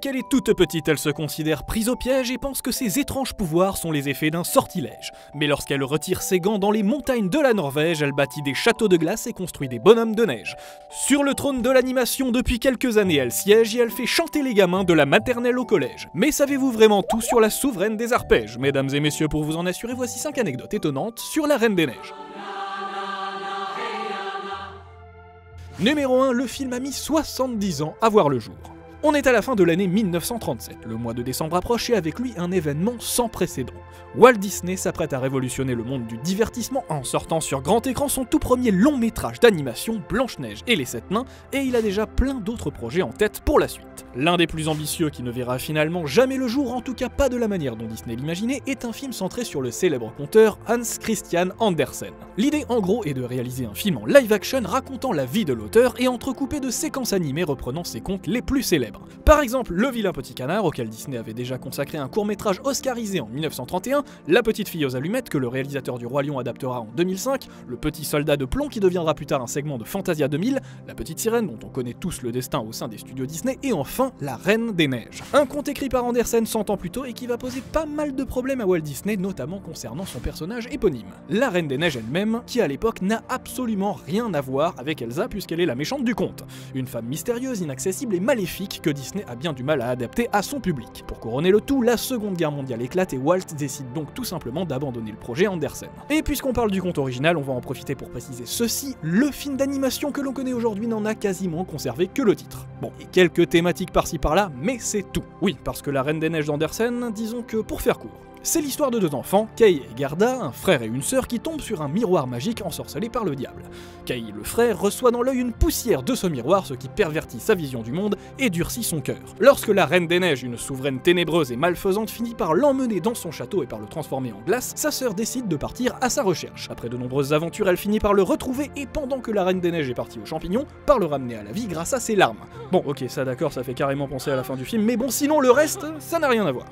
qu'elle est toute petite, elle se considère prise au piège et pense que ses étranges pouvoirs sont les effets d'un sortilège. Mais lorsqu'elle retire ses gants dans les montagnes de la Norvège, elle bâtit des châteaux de glace et construit des bonhommes de neige. Sur le trône de l'animation, depuis quelques années, elle siège et elle fait chanter les gamins de la maternelle au collège. Mais savez-vous vraiment tout sur la souveraine des arpèges? Mesdames et messieurs, pour vous en assurer, voici 5 anecdotes étonnantes sur la Reine des Neiges. Numéro 1, le film a mis 70 ans à voir le jour. On est à la fin de l'année 1937, le mois de décembre approche et avec lui un événement sans précédent. Walt Disney s'apprête à révolutionner le monde du divertissement en sortant sur grand écran son tout premier long métrage d'animation Blanche-Neige et les 7 nains, et il a déjà plein d'autres projets en tête pour la suite. L'un des plus ambitieux qui ne verra finalement jamais le jour, en tout cas pas de la manière dont Disney l'imaginait, est un film centré sur le célèbre conteur Hans Christian Andersen. L'idée en gros est de réaliser un film en live-action racontant la vie de l'auteur et entrecoupé de séquences animées reprenant ses contes les plus célèbres. Par exemple, Le Vilain Petit Canard, auquel Disney avait déjà consacré un court-métrage oscarisé en 1931, La Petite Fille aux Allumettes, que le réalisateur du Roi Lion adaptera en 2005, Le Petit Soldat de Plomb, qui deviendra plus tard un segment de Fantasia 2000, La Petite Sirène, dont on connaît tous le destin au sein des studios Disney, et enfin, La Reine des Neiges. Un conte écrit par Andersen 100 ans plus tôt et qui va poser pas mal de problèmes à Walt Disney, notamment concernant son personnage éponyme. La Reine des Neiges elle-même, qui à l'époque n'a absolument rien à voir avec Elsa puisqu'elle est la méchante du conte. Une femme mystérieuse, inaccessible et maléfique que Disney a bien du mal à adapter à son public. Pour couronner le tout, la Seconde Guerre mondiale éclate et Walt décide donc tout simplement d'abandonner le projet Andersen. Et puisqu'on parle du conte original, on va en profiter pour préciser ceci, le film d'animation que l'on connaît aujourd'hui n'en a quasiment conservé que le titre. Bon, et quelques thématiques par-ci par-là, mais c'est tout. Oui, parce que la Reine des Neiges d'Andersen, disons que pour faire court, c'est l'histoire de deux enfants, Kay et Gerda, un frère et une sœur qui tombent sur un miroir magique ensorcelé par le diable. Kay, le frère, reçoit dans l'œil une poussière de ce miroir, ce qui pervertit sa vision du monde et durcit son cœur. Lorsque la Reine des Neiges, une souveraine ténébreuse et malfaisante, finit par l'emmener dans son château et par le transformer en glace, sa sœur décide de partir à sa recherche. Après de nombreuses aventures, elle finit par le retrouver et pendant que la Reine des Neiges est partie aux champignons, par le ramener à la vie grâce à ses larmes. Bon, ok, ça d'accord, ça fait carrément penser à la fin du film, mais bon, sinon le reste, ça n'a rien à voir.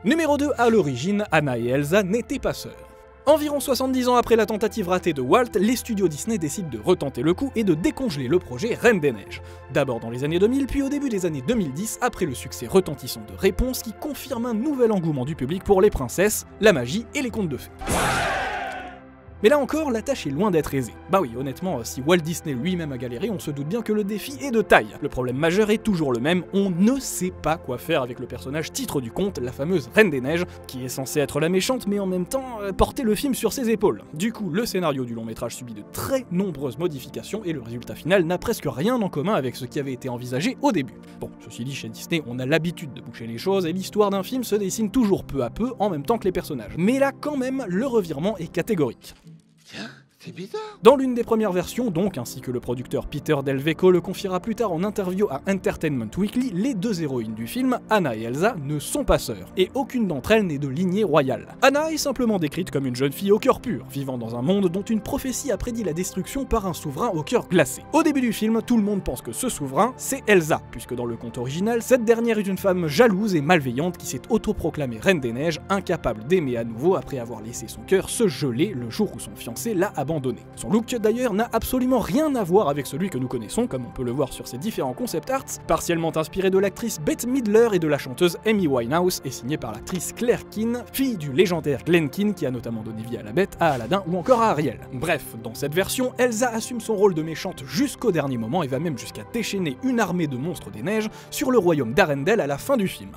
Numéro 2, à l'origine, Anna et Elsa n'étaient pas sœurs. Environ 70 ans après la tentative ratée de Walt, les studios Disney décident de retenter le coup et de décongeler le projet Reine des Neiges. D'abord dans les années 2000, puis au début des années 2010, après le succès retentissant de Réponse qui confirme un nouvel engouement du public pour les princesses, la magie et les contes de fées. Mais là encore, la tâche est loin d'être aisée. Bah oui, honnêtement, si Walt Disney lui-même a galéré, on se doute bien que le défi est de taille. Le problème majeur est toujours le même, on ne sait pas quoi faire avec le personnage titre du conte, la fameuse Reine des Neiges, qui est censée être la méchante, mais en même temps porter le film sur ses épaules. Du coup, le scénario du long métrage subit de très nombreuses modifications et le résultat final n'a presque rien en commun avec ce qui avait été envisagé au début. Bon, ceci dit, chez Disney, on a l'habitude de boucher les choses et l'histoire d'un film se dessine toujours peu à peu en même temps que les personnages. Mais là, quand même, le revirement est catégorique. C'est bizarre. Dans l'une des premières versions, donc, ainsi que le producteur Peter Del Vecco le confiera plus tard en interview à Entertainment Weekly, les deux héroïnes du film, Anna et Elsa, ne sont pas sœurs, et aucune d'entre elles n'est de lignée royale. Anna est simplement décrite comme une jeune fille au cœur pur, vivant dans un monde dont une prophétie a prédit la destruction par un souverain au cœur glacé. Au début du film, tout le monde pense que ce souverain, c'est Elsa, puisque dans le conte original, cette dernière est une femme jalouse et malveillante qui s'est autoproclamée Reine des Neiges, incapable d'aimer à nouveau après avoir laissé son cœur se geler le jour où son fiancé l'a abandonné. Son look d'ailleurs n'a absolument rien à voir avec celui que nous connaissons, comme on peut le voir sur ses différents concept arts, partiellement inspiré de l'actrice Bette Midler et de la chanteuse Amy Winehouse, et signé par l'actrice Claire Keane, fille du légendaire Glen Keane qui a notamment donné vie à la Bête, à Aladdin ou encore à Ariel. Bref, dans cette version, Elsa assume son rôle de méchante jusqu'au dernier moment et va même jusqu'à déchaîner une armée de monstres des neiges sur le royaume d'Arendelle à la fin du film.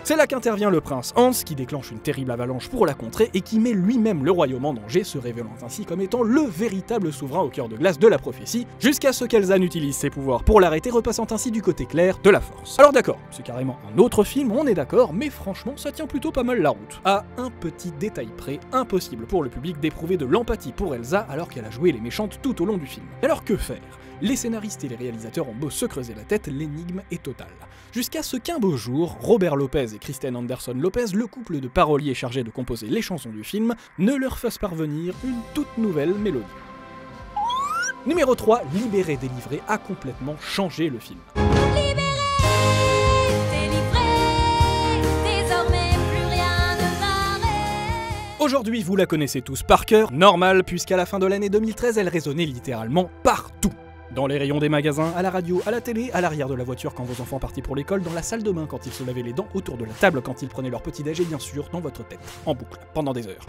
C'est là qu'intervient le prince Hans, qui déclenche une terrible avalanche pour la contrer et qui met lui-même le royaume en danger, se révélant ainsi comme étant le véritable souverain au cœur de glace de la prophétie, jusqu'à ce qu'Elsa n'utilise ses pouvoirs pour l'arrêter, repassant ainsi du côté clair de la force. Alors d'accord, c'est carrément un autre film, on est d'accord, mais franchement ça tient plutôt pas mal la route. À un petit détail près, impossible pour le public d'éprouver de l'empathie pour Elsa alors qu'elle a joué les méchantes tout au long du film. Alors que faire ? Les scénaristes et les réalisateurs ont beau se creuser la tête, l'énigme est totale. Jusqu'à ce qu'un beau jour, Robert Lopez et Kristen Anderson Lopez, le couple de paroliers chargés de composer les chansons du film, ne leur fassent parvenir une toute nouvelle mélodie. Numéro 3, Libéré, délivré a complètement changé le film. Aujourd'hui, vous la connaissez tous par cœur, normal, puisqu'à la fin de l'année 2013, elle résonnait littéralement partout. Dans les rayons des magasins, à la radio, à la télé, à l'arrière de la voiture quand vos enfants partaient pour l'école, dans la salle de bain quand ils se lavaient les dents, autour de la table quand ils prenaient leur petit-déj et bien sûr dans votre tête, en boucle, pendant des heures.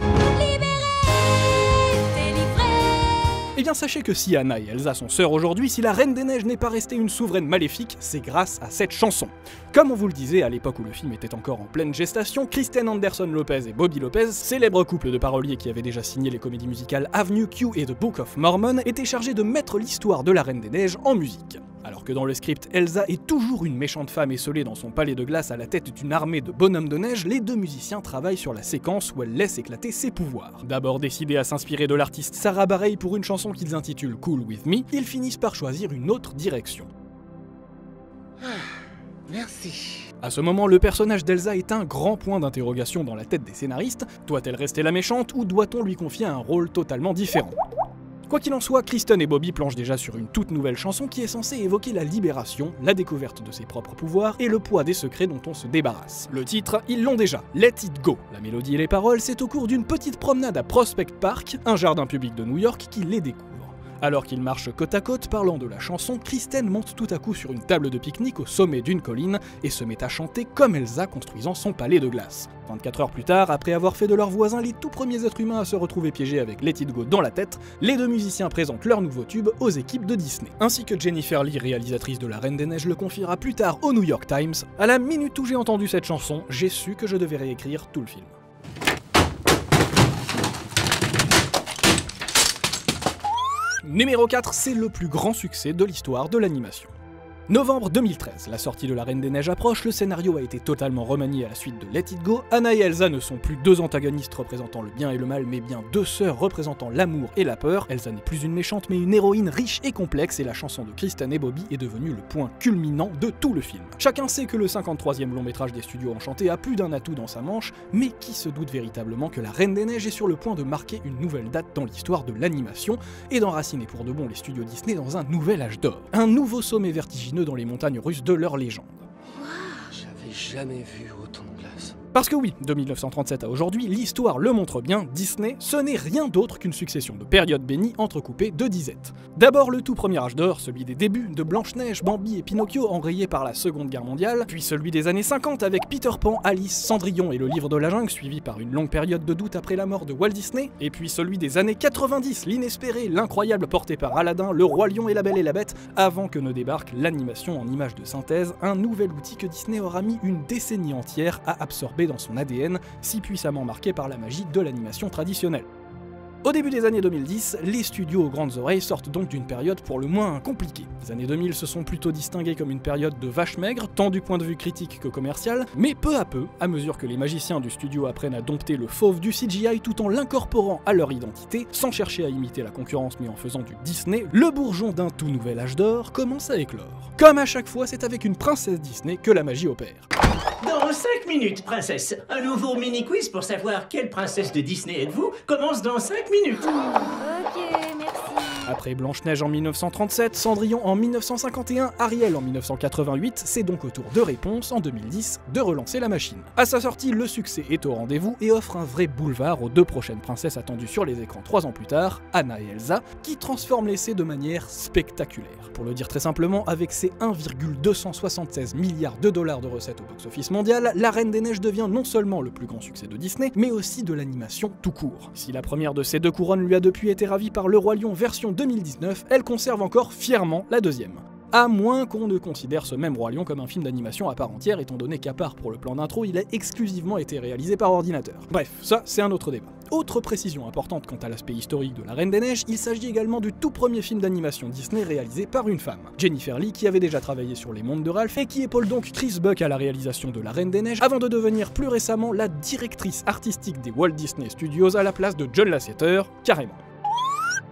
Eh bien sachez que si Anna et Elsa sont sœurs aujourd'hui, si la Reine des Neiges n'est pas restée une souveraine maléfique, c'est grâce à cette chanson. Comme on vous le disait à l'époque où le film était encore en pleine gestation, Kristen Anderson Lopez et Bobby Lopez, célèbre couple de paroliers qui avaient déjà signé les comédies musicales Avenue Q et The Book of Mormon, étaient chargés de mettre l'histoire de la Reine des Neiges en musique. Alors que dans le script, Elsa est toujours une méchante femme esselée dans son palais de glace à la tête d'une armée de bonhommes de neige, les deux musiciens travaillent sur la séquence où elle laisse éclater ses pouvoirs. D'abord décidés à s'inspirer de l'artiste Sarah Bareilles pour une chanson qu'ils intitulent Cool With Me, ils finissent par choisir une autre direction. Merci. À ce moment, le personnage d'Elsa est un grand point d'interrogation dans la tête des scénaristes. Doit-elle rester la méchante ou doit-on lui confier un rôle totalement différent ? Quoi qu'il en soit, Kristen et Bobby planchent déjà sur une toute nouvelle chanson qui est censée évoquer la libération, la découverte de ses propres pouvoirs et le poids des secrets dont on se débarrasse. Le titre, ils l'ont déjà, Let It Go. La mélodie et les paroles, c'est au cours d'une petite promenade à Prospect Park, un jardin public de New York, qui les découvre. Alors qu'ils marchent côte à côte parlant de la chanson, Kristen monte tout à coup sur une table de pique-nique au sommet d'une colline et se met à chanter comme Elsa construisant son palais de glace. 24 heures plus tard, après avoir fait de leurs voisins les tout premiers êtres humains à se retrouver piégés avec Let It Go dans la tête, les deux musiciens présentent leur nouveau tube aux équipes de Disney. Ainsi que Jennifer Lee, réalisatrice de La Reine des Neiges, le confiera plus tard au New York Times. À la minute où j'ai entendu cette chanson, j'ai su que je devais réécrire tout le film. Numéro 4, c'est le plus grand succès de l'histoire de l'animation. Novembre 2013, la sortie de La Reine des Neiges approche, le scénario a été totalement remanié à la suite de Let It Go, Anna et Elsa ne sont plus deux antagonistes représentant le bien et le mal, mais bien deux sœurs représentant l'amour et la peur. Elsa n'est plus une méchante, mais une héroïne riche et complexe, et la chanson de Kristen et Bobby est devenue le point culminant de tout le film. Chacun sait que le 53e long métrage des studios Enchantés a plus d'un atout dans sa manche, mais qui se doute véritablement que La Reine des Neiges est sur le point de marquer une nouvelle date dans l'histoire de l'animation, et d'enraciner pour de bon les studios Disney dans un nouvel âge d'or. Un nouveau sommet vertigineux dans les montagnes russes de leur légende. J'avais jamais vu autant de glace. Parce que oui, de 1937 à aujourd'hui, l'histoire le montre bien, Disney, ce n'est rien d'autre qu'une succession de périodes bénies entrecoupées de disettes. D'abord le tout premier âge d'or, celui des débuts de Blanche-Neige, Bambi et Pinocchio enrayés par la Seconde Guerre mondiale, puis celui des années 50 avec Peter Pan, Alice, Cendrillon et le Livre de la Jungle, suivi par une longue période de doute après la mort de Walt Disney, et puis celui des années 90, l'inespéré, l'incroyable porté par Aladdin, Le Roi Lion et la Belle et la Bête, avant que ne débarque l'animation en images de synthèse, un nouvel outil que Disney aura mis une décennie entière à absorber dans son ADN, si puissamment marqué par la magie de l'animation traditionnelle. Au début des années 2010, les studios aux grandes oreilles sortent donc d'une période pour le moins compliquée. Les années 2000 se sont plutôt distinguées comme une période de vache maigre, tant du point de vue critique que commercial, mais peu à peu, à mesure que les magiciens du studio apprennent à dompter le fauve du CGI tout en l'incorporant à leur identité, sans chercher à imiter la concurrence mais en faisant du Disney, le bourgeon d'un tout nouvel âge d'or commence à éclore. Comme à chaque fois, c'est avec une princesse Disney que la magie opère. Dans 5 minutes, princesse. Un nouveau mini-quiz pour savoir quelle princesse de Disney êtes-vous commence dans 5 minutes. Ok, merci. Après Blanche-Neige en 1937, Cendrillon en 1951, Ariel en 1988, c'est donc au tour de Réponse en 2010 de relancer la machine. À sa sortie, le succès est au rendez-vous et offre un vrai boulevard aux deux prochaines princesses attendues sur les écrans 3 ans plus tard, Anna et Elsa, qui transforment l'essai de manière spectaculaire. Pour le dire très simplement, avec ses 1,276 milliards de dollars de recettes au box-office mondial, La Reine des Neiges devient non seulement le plus grand succès de Disney, mais aussi de l'animation tout court. Si la première de ces deux couronnes lui a depuis été ravie par Le Roi Lion version 2019, elle conserve encore fièrement la deuxième. À moins qu'on ne considère ce même Roi Lion comme un film d'animation à part entière, étant donné qu'à part pour le plan d'intro, il a exclusivement été réalisé par ordinateur. Bref, ça c'est un autre débat. Autre précision importante quant à l'aspect historique de La Reine des Neiges, il s'agit également du tout premier film d'animation Disney réalisé par une femme, Jennifer Lee, qui avait déjà travaillé sur Les Mondes de Ralph et qui épaule donc Chris Buck à la réalisation de La Reine des Neiges, avant de devenir plus récemment la directrice artistique des Walt Disney Studios à la place de John Lasseter, carrément.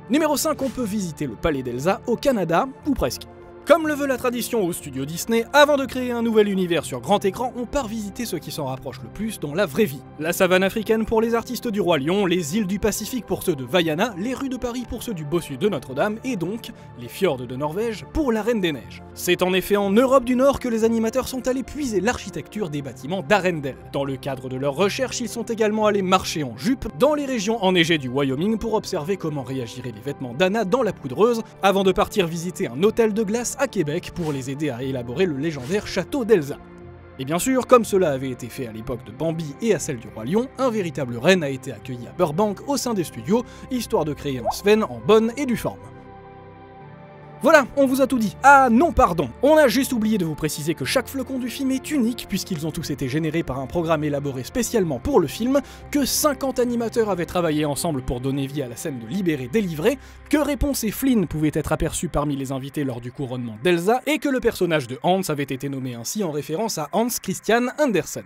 Numéro 5, on peut visiter le palais d'Elsa au Canada, ou presque. Comme le veut la tradition au studio Disney, avant de créer un nouvel univers sur grand écran, on part visiter ce qui s'en rapproche le plus dans la vraie vie. La savane africaine pour les artistes du Roi Lion, les îles du Pacifique pour ceux de Vaiana, les rues de Paris pour ceux du Bossu de Notre-Dame, et donc les fjords de Norvège pour la Reine des Neiges. C'est en effet en Europe du Nord que les animateurs sont allés puiser l'architecture des bâtiments d'Arendelle. Dans le cadre de leurs recherches, ils sont également allés marcher en jupe dans les régions enneigées du Wyoming pour observer comment réagiraient les vêtements d'Anna dans la poudreuse, avant de partir visiter un hôtel de glace à Québec pour les aider à élaborer le légendaire château d'Elsa. Et bien sûr, comme cela avait été fait à l'époque de Bambi et à celle du Roi Lion, un véritable renne a été accueilli à Burbank au sein des studios, histoire de créer un Sven en bonne et due forme. Voilà, on vous a tout dit. Ah non, pardon, on a juste oublié de vous préciser que chaque flocon du film est unique puisqu'ils ont tous été générés par un programme élaboré spécialement pour le film, que 50 animateurs avaient travaillé ensemble pour donner vie à la scène de Libéré-Délivré, que Réponse et Flynn pouvaient être aperçus parmi les invités lors du couronnement d'Elsa, et que le personnage de Hans avait été nommé ainsi en référence à Hans Christian Andersen.